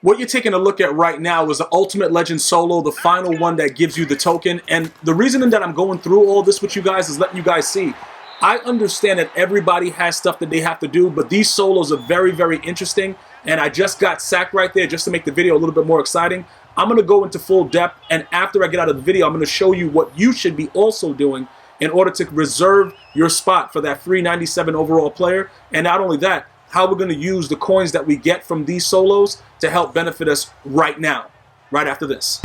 what you're taking a look at right now is the Ultimate Legend Solo, the final one that gives you the token. And the reason that I'm going through all this with you guys is letting you guys see. I understand that everybody has stuff that they have to do, but these solos are very, very interesting. And I just got sacked right there just to make the video a little bit more exciting. I'm going to go into full depth, and after I get out of the video, I'm going to show you what you should be also doing in order to reserve your spot for that free 97 overall player. And not only that, how we're going to use the coins that we get from these solos to help benefit us right now, right after this.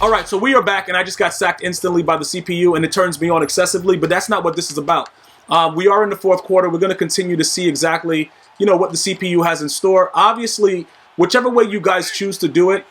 All right, so we are back, and I just got sacked instantly by the CPU, and it turns me on excessively, but that's not what this is about. We are in the fourth quarter. We're going to continue to see exactly, what the CPU has in store. Obviously, whichever way you guys choose to do it,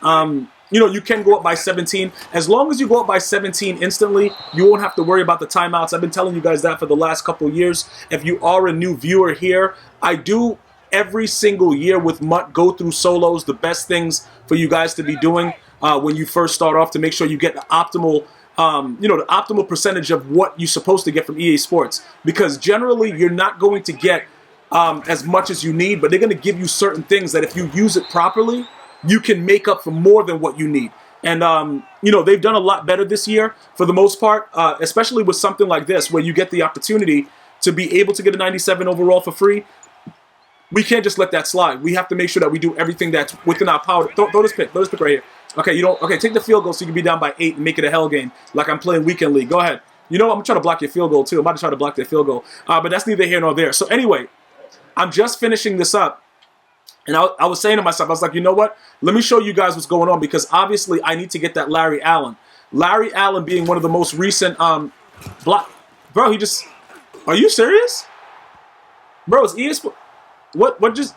you can go up by 17. As long as you go up by 17 instantly, you won't have to worry about the timeouts. I've been telling you guys that for the last couple of years. If you are a new viewer here, I do every single year with Mutt go through solos, the best things for you guys to be doing when you first start off to make sure you get the optimal the optimal percentage of what you're supposed to get from EA Sports. Because generally, you're not going to get as much as you need, but they're going to give you certain things that if you use it properly, you can make up for more than what you need. And, they've done a lot better this year for the most part, especially with something like this, where you get the opportunity to be able to get a 97 overall for free. We can't just let that slide. We have to make sure that we do everything that's within our power. Throw this pick right here. Okay, take the field goal so you can be down by 8 and make it a hell game like I'm playing weekend league. Go ahead. I'm going to try to block your field goal too. I'm about to try to block their field goal. But that's neither here nor there. So anyway, I'm just finishing this up. And I was saying to myself, I was like, you know what? Let me show you guys what's going on, because obviously I need to get that Larry Allen. Larry Allen being one of the most recent block. Bro, he just... Are you serious? Bro, it's EA Sports. What just...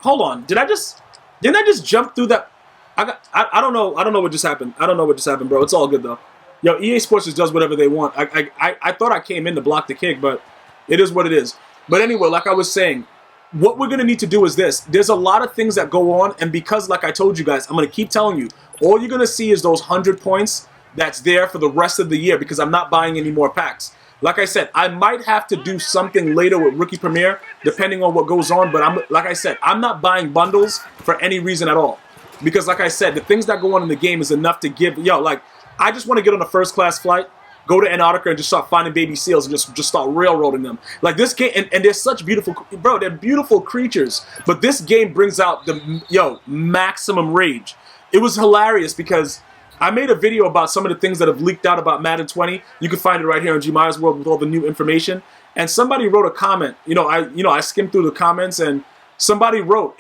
Hold on. Didn't I just jump through that... I don't know what just happened. I don't know what just happened, bro. It's all good, though. Yo, EA Sports just does whatever they want. I thought I came in to block the kick, but it is what it is. But anyway, like I was saying, what we're going to need to do is this. There's a lot of things that go on, and because, like I told you guys, I'm going to keep telling you, all you're going to see is those 100 points that's there for the rest of the year, because I'm not buying any more packs. Like I said, I might have to do something later with Rookie Premier, depending on what goes on, but like I said, I'm not buying bundles for any reason at all. Because like I said, the things that go on in the game is enough to give, I just want to get on a first-class flight, go to Antarctica and just start finding baby seals and just start railroading them. Like this game, and they're such beautiful, bro, they're beautiful creatures. But this game brings out the, maximum rage. It was hilarious because I made a video about some of the things that have leaked out about Madden 20. You can find it right here on GmiasWorld with all the new information. And somebody wrote a comment. I skimmed through the comments, and somebody wrote,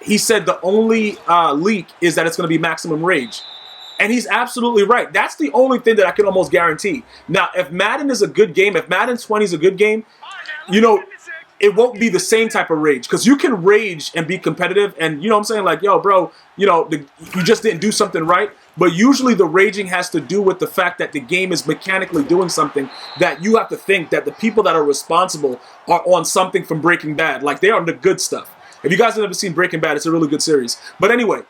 he said the only leak is that it's going to be maximum rage. And he's absolutely right. That's the only thing that I can almost guarantee. Now, if Madden is a good game, if Madden 20 is a good game, it won't be the same type of rage. Because you can rage and be competitive, and, I'm saying? Like, yo, bro, you just didn't do something right. But usually the raging has to do with the fact that the game is mechanically doing something that you have to think that the people that are responsible are on something from Breaking Bad. Like, they're on the good stuff. If you guys have never seen Breaking Bad, it's a really good series. But anyway,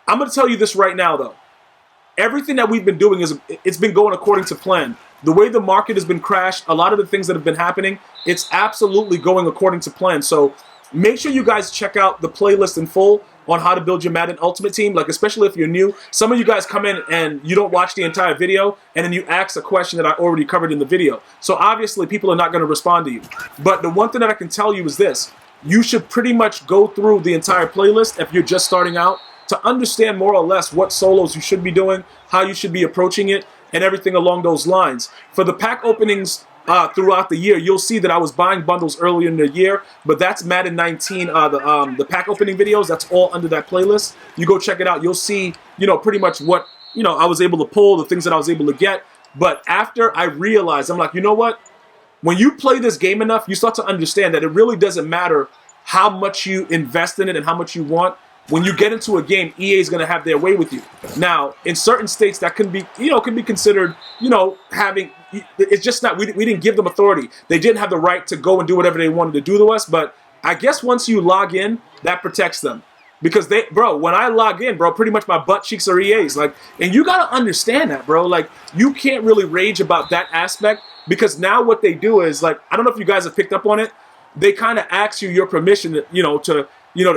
I'm going to tell you this right now, though. Everything that we've been doing it's been going according to plan. The way the market has been crashed, a lot of the things that have been happening, it's absolutely going according to plan. So make sure you guys check out the playlist in full on how to build your Madden Ultimate Team, like especially if you're new. Some of you guys come in and you don't watch the entire video, and then you ask a question that I already covered in the video. So obviously people are not going to respond to you. But the one thing that I can tell you is this. You should pretty much go through the entire playlist if you're just starting out, to understand more or less what solos you should be doing, how you should be approaching it, and everything along those lines. For the pack openings throughout the year, you'll see that I was buying bundles earlier in the year, but that's Madden 19, the pack opening videos, that's all under that playlist. You go check it out. You'll see, pretty much what, I was able to pull, the things that I was able to get. But after I realized, I'm like, you know what? When you play this game enough, you start to understand that it really doesn't matter how much you invest in it and how much you want. When you get into a game, EA is going to have their way with you. Now, in certain states, that can be, can be considered, having. It's just not. We didn't give them authority. They didn't have the right to go and do whatever they wanted to do to us. But I guess once you log in, that protects them. Because bro, when I log in, bro, pretty much my butt cheeks are EAs. Like, and you gotta understand that, bro. Like, you can't really rage about that aspect because now what they do is like, I don't know if you guys have picked up on it. They kind of ask you your permission, to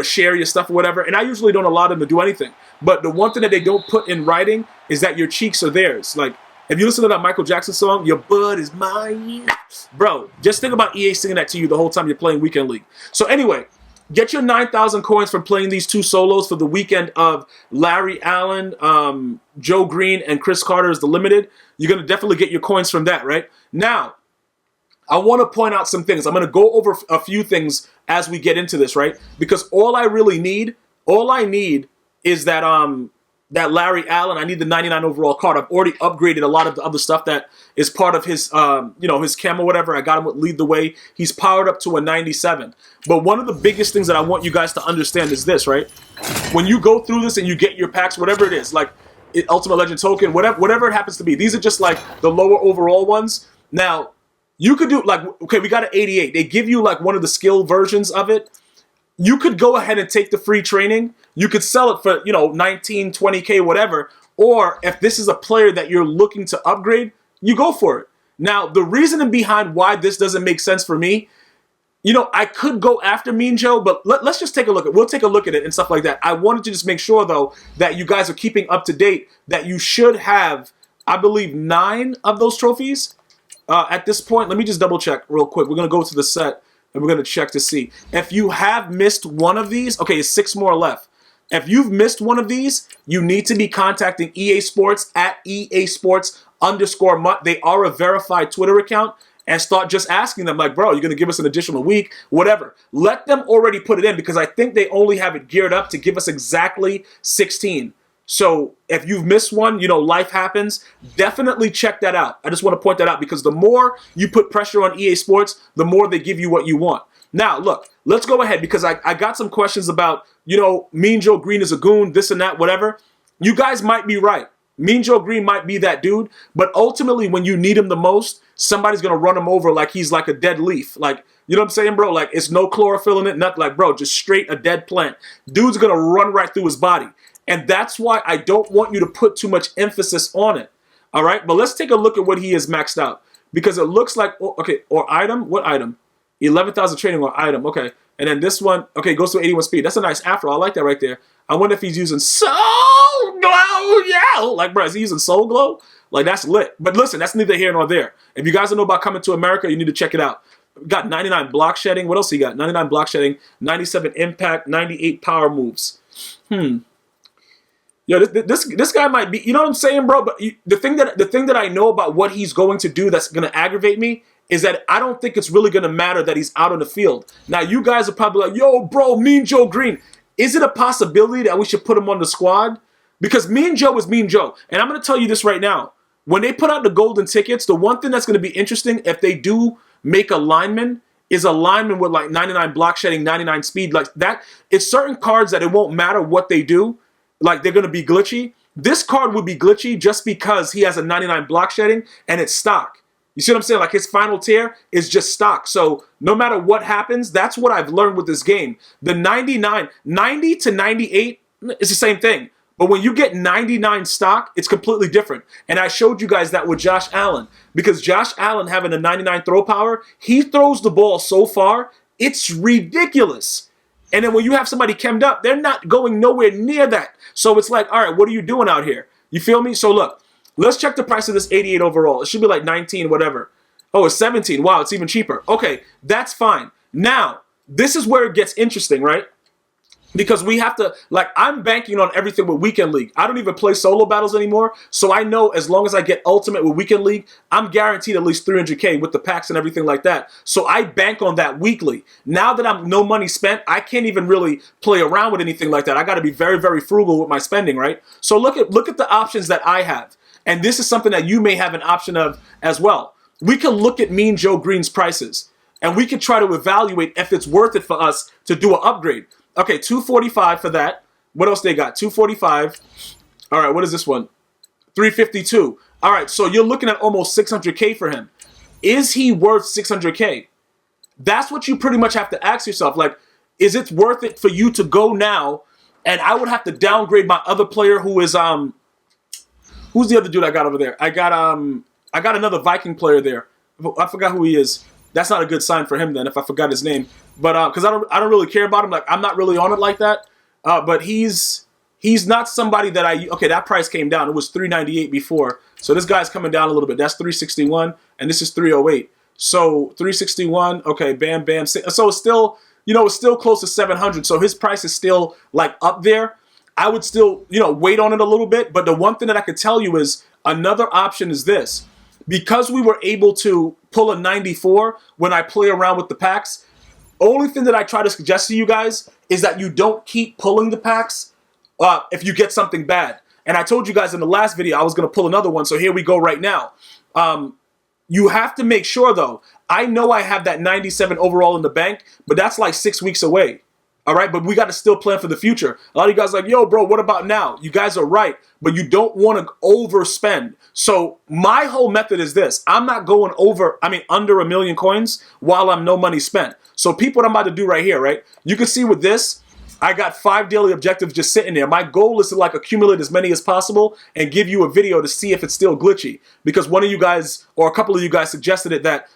share your stuff or whatever. And I usually don't allow them to do anything. But the one thing that they don't put in writing is that your cheeks are theirs. Like, if you listen to that Michael Jackson song, your butt is mine, bro. Just think about EA singing that to you the whole time you're playing Weekend League. So anyway. Get your 9,000 coins from playing these 2 solos for the weekend of Larry Allen, Joe Green, and Chris Carter is the limited. You're going to definitely get your coins from that, right? Now, I want to point out some things. I'm going to go over a few things as we get into this, right? Because all I need is that Larry Allen. I need the 99 overall card. I've already upgraded a lot of the other stuff that is part of his, his camo, whatever. I got him with Lead the Way. He's powered up to a 97. But one of the biggest things that I want you guys to understand is this, right? When you go through this and you get your packs, whatever it is, like Ultimate Legend Token, whatever it happens to be, these are just like the lower overall ones. Now, you could do like, okay, we got an 88. They give you like one of the skill versions of it. You could go ahead and take the free training. You could sell it for, 19, 20K, whatever. Or if this is a player that you're looking to upgrade, you go for it. Now, the reasoning behind why this doesn't make sense for me, I could go after Mean Joe, but let's just take a look. We'll take a look at it and stuff like that. I wanted to just make sure, though, that you guys are keeping up to date, that you should have, I believe, 9 of those trophies at this point. Let me just double check real quick. We're going to go to the set. And we're going to check to see. If you have missed one of these, okay, it's 6 more left. If you've missed one of these, you need to be contacting EA Sports at EA_Sports_MUT. They are a verified Twitter account. And start just asking them, like, bro, you're going to give us an additional week, whatever. Let them already put it in because I think they only have it geared up to give us exactly 16. So if you've missed one, life happens, definitely check that out. I just want to point that out because the more you put pressure on EA Sports, the more they give you what you want. Now, look, let's go ahead because I got some questions about, Mean Joe Green is a goon, this and that, whatever. You guys might be right. Mean Joe Green might be that dude, but ultimately when you need him the most, somebody's going to run him over like he's like a dead leaf. Like, you know what I'm saying, bro? Like, it's no chlorophyll in it, nothing. Like, bro, just straight a dead plant. Dude's going to run right through his body. And that's why I don't want you to put too much emphasis on it. All right? But let's take a look at what he has maxed out. Because it looks like, okay, or item? What item? 11,000 training or item. Okay. And then this one, okay, goes to 81 speed. That's a nice afro. I like that right there. I wonder if he's using Soul Glow. Yeah. Like, bro, is he using Soul Glow? Like, that's lit. But listen, that's neither here nor there. If you guys don't know about Coming to America, you need to check it out. Got 99 block shedding. What else he got? 99 block shedding, 97 impact, 98 power moves. Yo, this guy might be, you know what I'm saying, bro? But the thing that I know about what he's going to do that's going to aggravate me is that I don't think it's really going to matter that he's out on the field. Now, you guys are probably like, yo, bro, Mean Joe Green. Is it a possibility that we should put him on the squad? Because Mean Joe is Mean Joe. And I'm going to tell you this right now. When they put out the golden tickets, the one thing that's going to be interesting, if they do make a lineman, is a lineman with like 99 block shedding, 99 speed. Like that, it's certain cards that it won't matter what they do. Like they're going to be glitchy. This card would be glitchy just because he has a 99 block shedding and it's stock. You see what I'm saying? Like his final tier is just stock. So no matter what happens, that's what I've learned with this game. The 90 to 98 is the same thing. But when you get 99 stock, it's completely different. And I showed you guys that with Josh Allen. Because Josh Allen having a 99 throw power, he throws the ball so far, it's ridiculous. And then when you have somebody chemmed up, they're not going nowhere near that. So it's like, all right, what are you doing out here? You feel me? So look, let's check the price of this 88 overall. It should be like 19, whatever. Oh, it's 17. Wow, it's even cheaper. Okay, that's fine. Now, this is where it gets interesting, right? Because we have to, like, I'm banking on everything with Weekend League. I don't even play solo battles anymore. So I know as long as I get Ultimate with Weekend League, I'm guaranteed at least 300K with the packs and everything like that. So I bank on that weekly. Now that I'm no money spent, I can't even really play around with anything like that. I got to be very, very frugal with my spending, right? So look at the options that I have. And this is something that you may have an option of as well. We can look at Mean Joe Green's prices. And we can try to evaluate if it's worth it for us to do an upgrade. Okay, 245 for that. What else they got? 245. All right, what is this one? 352. All right, so you're looking at almost 600K for him. Is he worth 600K? That's what you pretty much have to ask yourself. Like, is it worth it for you to go now and I would have to downgrade my other player who is who's the other dude I got over there? I got another Viking player there. I forgot who he is. That's not a good sign for him then if I forgot his name. But because I don't really care about him. Like I'm not really on it like that. But he's not somebody that okay, that price came down. It was $398 before. So this guy's coming down a little bit. That's $361 and this is $308. So $361, okay, bam, bam. So it's still, it's still close to $700. So his price is still like up there. I would still, wait on it a little bit. But the one thing that I could tell you is another option is this. Because we were able to pull a 94 when I play around with the packs, only thing that I try to suggest to you guys is that you don't keep pulling the packs if you get something bad. And I told you guys in the last video I was going to pull another one. So here we go right now. You have to make sure, though. I know I have that 97 overall in the bank, but that's like 6 weeks away. All right, but we got to still plan for the future. A lot of you guys are like, yo, bro, what about now? You guys are right, but you don't want to overspend. So my whole method is this. I'm not going under 1 million coins while I'm no money spent. So peep what I'm about to do right here, right? You can see with this, I got 5 daily objectives just sitting there. My goal is to like accumulate as many as possible and give you a video to see if it's still glitchy. Because one of you guys or a couple of you guys suggested it that,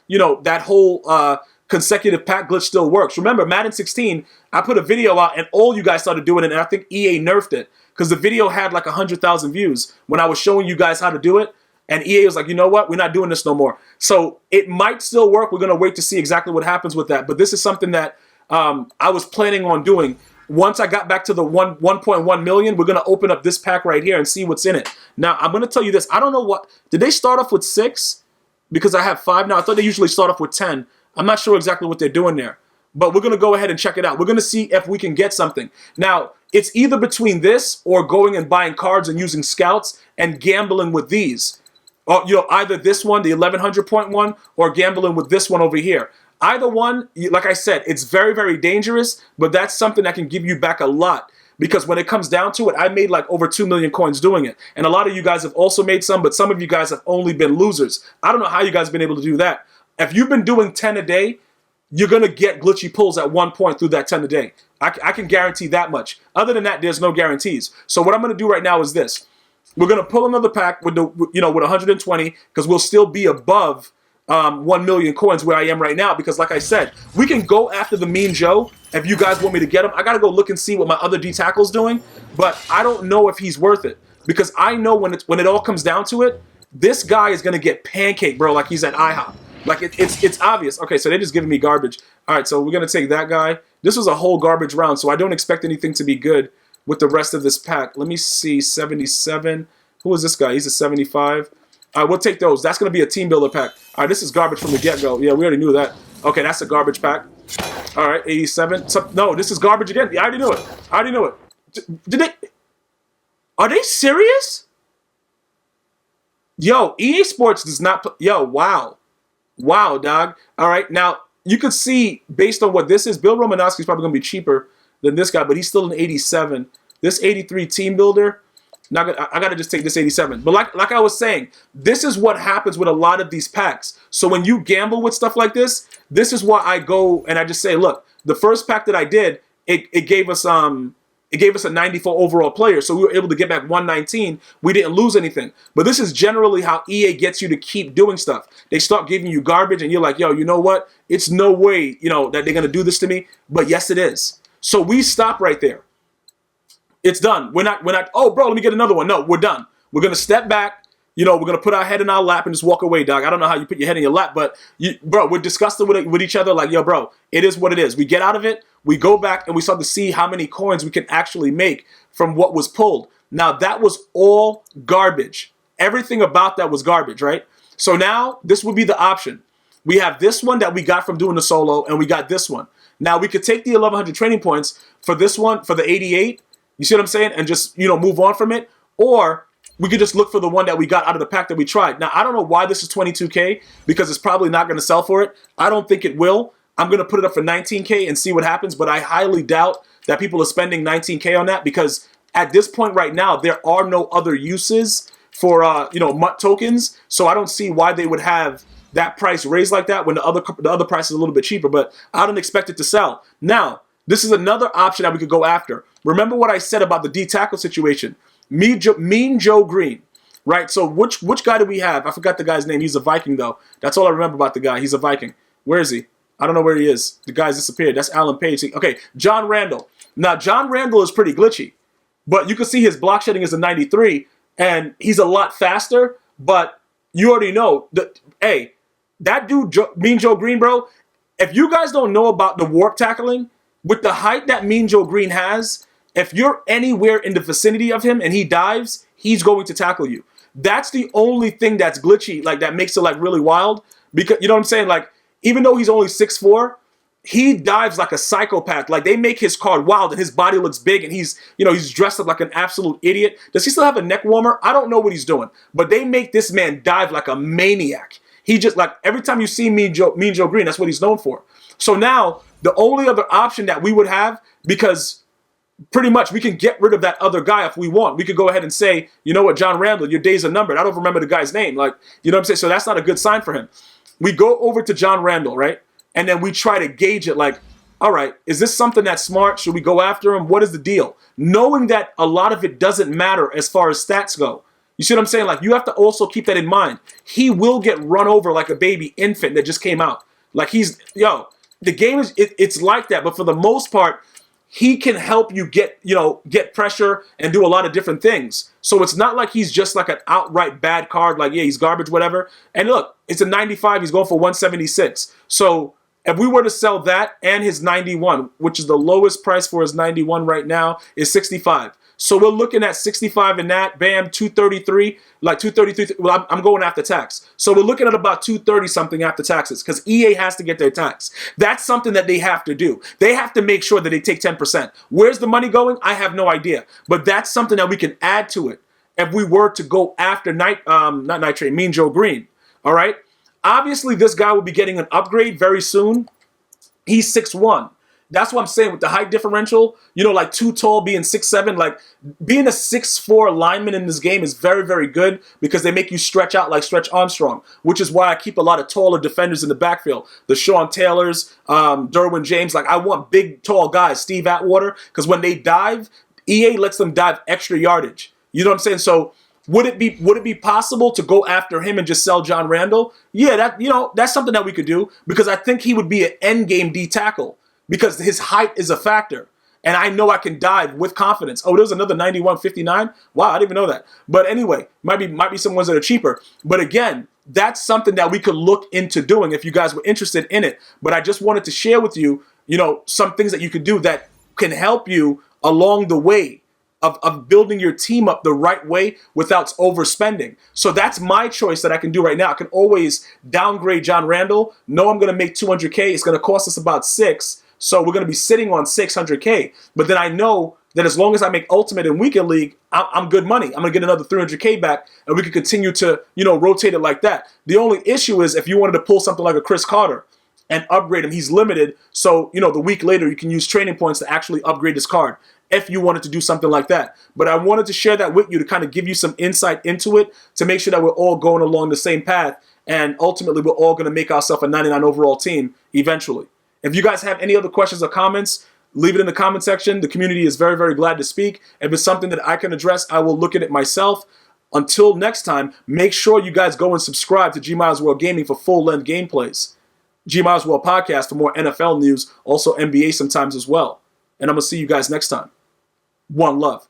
that whole consecutive pack glitch still works. Remember, Madden 16, I put a video out and all you guys started doing it, and I think EA nerfed it because the video had like 100,000 views when I was showing you guys how to do it, and EA was like, you know what, we're not doing this no more. So it might still work. We're going to wait to see exactly what happens with that, but this is something that I was planning on doing. Once I got back to the 1.1 million, we're going to open up this pack right here and see what's in it. Now, I'm going to tell you this. I don't know did they start off with 6? Because I have 5 now. I thought they usually start off with 10. I'm not sure exactly what they're doing there, but we're going to go ahead and check it out. We're going to see if we can get something. Now, it's either between this or going and buying cards and using scouts and gambling with these. Or, either this one, the 1100 point one, or gambling with this one over here. Either one, like I said, it's very, very dangerous, but that's something that can give you back a lot. Because when it comes down to it, I made like over 2 million coins doing it. And a lot of you guys have also made some, but some of you guys have only been losers. I don't know how you guys have been able to do that. If you've been doing 10 a day, you're going to get glitchy pulls at one point through that 10 a day. I can guarantee that much. Other than that, there's no guarantees. So what I'm going to do right now is this. We're going to pull another pack with with 120 because we'll still be above 1 million coins where I am right now. Because like I said, we can go after the Mean Joe if you guys want me to get him. I got to go look and see what my other D tackle's doing. But I don't know if he's worth it. Because I know when it all comes down to it, this guy is going to get pancaked, bro, like he's at IHOP. Like, it's obvious. Okay, so they're just giving me garbage. All right, so we're going to take that guy. This was a whole garbage round, so I don't expect anything to be good with the rest of this pack. Let me see, 77. Who is this guy? He's a 75. All right, we'll take those. That's going to be a team builder pack. All right, this is garbage from the get-go. Yeah, we already knew that. Okay, that's a garbage pack. All right, 87. No, this is garbage again. Yeah, I already knew it. I already knew it. Did they... Are they serious? Yo, EA Sports does not... Yo, wow. Wow, dog. All right, now, you could see, based on what this is, Bill Romanowski's probably going to be cheaper than this guy, but he's still an 87. This 83 team builder, I got to just take this 87. But like I was saying, this is what happens with a lot of these packs. So when you gamble with stuff like this is why I go and I just say, look, the first pack that I did, it gave us a 94 overall player, so we were able to get back 119. We didn't lose anything. But this is generally how EA gets you to keep doing stuff. They start giving you garbage, and you're like, yo, you know what? It's no way, that they're going to do this to me. But yes, it is. So we stop right there. It's done. We're not, oh, bro, let me get another one. No, we're done. We're going to step back. We're going to put our head in our lap and just walk away, dog. I don't know how you put your head in your lap, but, bro, we're disgusted with each other. Like, yo, bro, it is what it is. We get out of it. We go back and we start to see how many coins we can actually make from what was pulled. Now, that was all garbage. Everything about that was garbage, right? So now this would be the option. We have this one that we got from doing the solo, and we got this one. Now, we could take the 1,100 training points for this one, for the 88, you see what I'm saying, and just, move on from it. Or we could just look for the one that we got out of the pack that we tried. Now, I don't know why this is 22K, because it's probably not going to sell for it. I don't think it will. I'm going to put it up for 19K and see what happens, but I highly doubt that people are spending 19K on that, because at this point right now, there are no other uses for, MUT tokens, so I don't see why they would have that price raised like that when the other price is a little bit cheaper, but I don't expect it to sell. Now, This is another option that we could go after. Remember what I said about the D tackle situation. Mean Joe Green, right? So which guy do we have? I forgot the guy's name. He's a Viking, though. That's all I remember about the guy. He's a Viking. Where is he? I don't know where he is. The guy's disappeared. That's Alan Page. Okay, John Randall. Now, John Randall is pretty glitchy, but you can see his block shedding is a 93, and he's a lot faster, but you already know that, hey, that dude, Mean Joe Green, bro, if you guys don't know about the warp tackling, with the height that Mean Joe Green has, if you're anywhere in the vicinity of him and he dives, he's going to tackle you. That's the only thing that's glitchy, like that makes it like really wild. Because you know what I'm saying? Like, even though he's only 6'4", he dives like a psychopath. Like, they make his card wild and his body looks big and he's dressed up like an absolute idiot. Does he still have a neck warmer? I don't know what he's doing. But they make this man dive like a maniac. He just, like, every time you see Mean Joe Green, that's what he's known for. So now, the only other option that we would have, because pretty much we can get rid of that other guy if we want. We could go ahead and say, you know what, John Randall, your days are numbered. I don't remember the guy's name. Like, you know what I'm saying? So that's not a good sign for him. We go over to John Randall, right? And then we try to gauge it like, all right, is this something that's smart? Should we go after him? What is the deal? Knowing that a lot of it doesn't matter as far as stats go. You see what I'm saying? Like, you have to also keep that in mind. He will get run over like a baby infant that just came out. Like, the game is, it's like that. But for the most part, he can help you get pressure and do a lot of different things. So it's not like he's just like an outright bad card, like, yeah, he's garbage, whatever. And look, it's a 95. He's going for 176. So if we were to sell that and his 91, which is the lowest price for his 91 right now, is 65. So we're looking at 65 in that, bam, 233, like 233. Well, I'm going after tax. So we're looking at about 230 something after taxes because EA has to get their tax. That's something that they have to do. They have to make sure that they take 10%. Where's the money going? I have no idea. But that's something that we can add to it if we were to go after Mean Joe Green. All right. Obviously, this guy will be getting an upgrade very soon. He's 6'1". That's what I'm saying with the height differential, like too tall being 6'7", like being a 6'4" lineman in this game is very, very good because they make you stretch out like Stretch Armstrong, which is why I keep a lot of taller defenders in the backfield. The Sean Taylors, Derwin James, like I want big, tall guys, Steve Atwater, because when they dive, EA lets them dive extra yardage. You know what I'm saying? So would it be possible to go after him and just sell John Randall? Yeah, that's something that we could do because I think he would be an end game D tackle. Because his height is a factor. And I know I can dive with confidence. Oh, there's another 91.59? Wow, I didn't even know that. But anyway, might be some ones that are cheaper. But again, that's something that we could look into doing if you guys were interested in it. But I just wanted to share with you, some things that you could do that can help you along the way of building your team up the right way without overspending. So that's my choice that I can do right now. I can always downgrade John Randall. Know I'm going to make $200K. It's going to cost us about $6,000. So we're going to be sitting on $600K. But then I know that as long as I make Ultimate and Weekend League, I'm good money. I'm going to get another $300K back, and we can continue to, rotate it like that. The only issue is if you wanted to pull something like a Chris Carter and upgrade him, he's limited. So, the week later, you can use training points to actually upgrade his card if you wanted to do something like that. But I wanted to share that with you to kind of give you some insight into it to make sure that we're all going along the same path. And ultimately, we're all going to make ourselves a 99 overall team eventually. If you guys have any other questions or comments, leave it in the comment section. The community is very, very glad to speak. If it's something that I can address, I will look at it myself. Until next time, make sure you guys go and subscribe to GmiasWorld Gaming for full-length gameplays. GmiasWorld Podcast for more NFL news, also NBA sometimes as well. And I'm going to see you guys next time. One love.